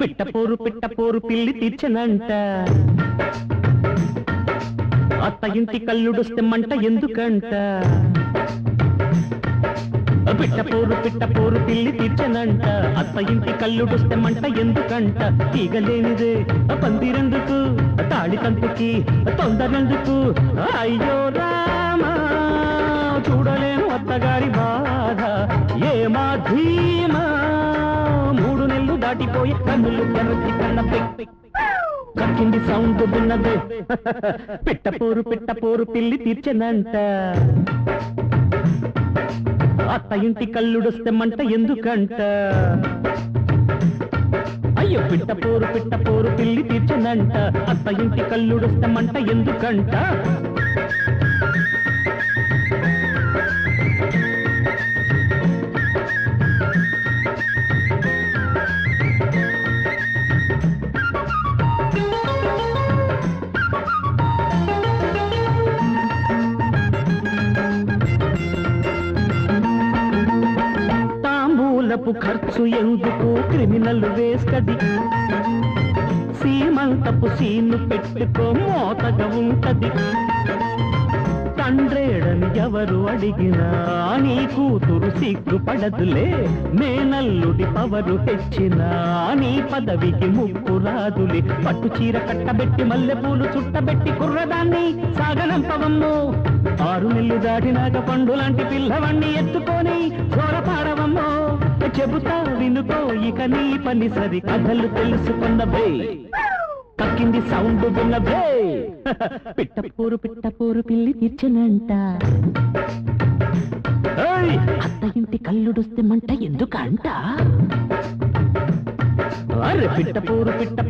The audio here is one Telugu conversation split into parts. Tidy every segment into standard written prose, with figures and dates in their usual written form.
పిట్ట పోరు పిల్లి తీర్చనంట అత్త ఇంటి కల్లుడొస్తే మంట ఎందుకంట పిట్ట పోరు పిల్లి తీర్చనంట అత్త ఇంటి కల్లుడొస్తే మంట ఎందుకంట తీగలేనిదే పందిరెందుకు తాళి తంతుకి తొందరెందుకు అయ్యో రామా చూడలేను అత్తగారి బాధ ఏమా ధీమా 3 నెలలు దాటిపోయి కన్నులు తెరచి కన్నపై కక్కింది సౌండ్ విన్నదే పిట్ట పోరు పిల్లి తీర్చనంట అత్త ఇంటి కల్లుడొస్తే మంట ఎందుకంట అయ్యో పిట్ట పోరు పిల్లి తీర్చనంట అత్త ఇంటి కల్లుడొస్తే మంట ఎందుకంట ఖర్చు ఎందుకు క్రిమినల్ వేస్కది సీమంతపు సీను పెట్టుకో మోతగా ఉంటది తండ్రేడని ఎవరు అడిగినా నీ కూతురు సిగ్గుపడదులే మేనల్లుడి పవరు తెచ్చినా నీ పదవికి ముప్పు రాదులే పట్టు చీర కట్టబెట్టి మల్లెపూలు చుట్టబెట్టి కుర్రదాన్ని సాగనంపవమ్మో 6 నెలలు దాటినాక పండు లాంటి పిల్లవాణ్ణి ఎత్తుకొని చోరపాడవమ్మో చెబుతా వినుకో ఇక నీ పని సరి కథలు తెలుసుకున్నవే కక్కింది సౌండ్ విన్నవే పిట్ట పోరు పిల్లి తీర్చనంట అత్త ఇంటి కల్లుడొస్తే మంట ఎందుకంట అరే పిట్ట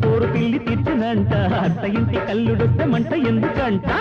పోరు పిల్లి తీర్చనంట అత్త ఇంటి కల్లుడొస్తే మంట ఎందుకంట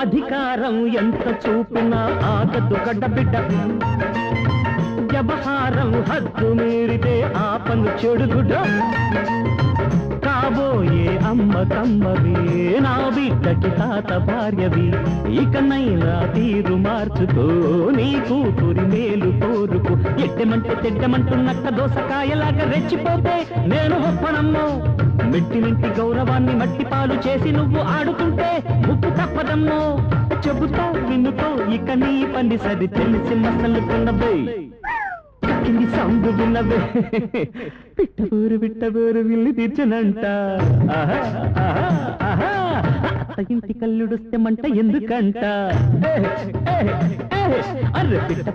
అధికారం ఎంత చూపినా ఆగదు గడ్డబిడ్డ వ్యవహారం హద్దు మీరితే ఆపను చెడుగుడ కాబోయే అమ్మకమ్మవి నా బిడ్డకి తాత భార్యవి ఇకనైనా తీరు మార్చుకో నీ కూతురి మేలు కోరుకు ఎట్టమంటే తెడ్డమంటూ నక్క దోసకాయలాగా రెచ్చిపోతే నేను ఒప్పనమ్మో మెట్టినింటి గౌరవాన్ని మట్టి పాలు చేసి నువ్వు ఆడుతుంటే ముప్పు తప్పదమ్మో చెబుతా వినుకో ఇక నీ పని సరి తెలిసి మసలుకున్నవే కక్కింది సౌండ్ విన్నవే పిట్ట పోరు విల్లి తీర్చనంట అత్త ఇంటి కల్లుడొస్తే మంట ఎందుకంట అర్రె పిట్ట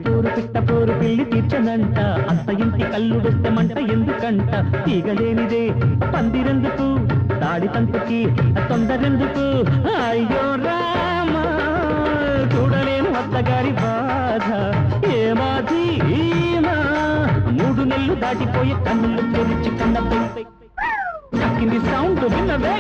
పోరు పిల్లి తీర్చనంట అత్త ఇంటి కల్లుడొస్తే మంట ఎందుకంట తీగలేనిదే పందిరెందుకు తాడి తంతుకి తొందరెందుకు అయ్యో రామా చూడలేను అత్తగారి బాధ ఏమా ధీమా 3 నెలలు దాటిపోయే కన్నులు తెరిచి కన్నపై కక్కింది సౌండ్ విన్నవే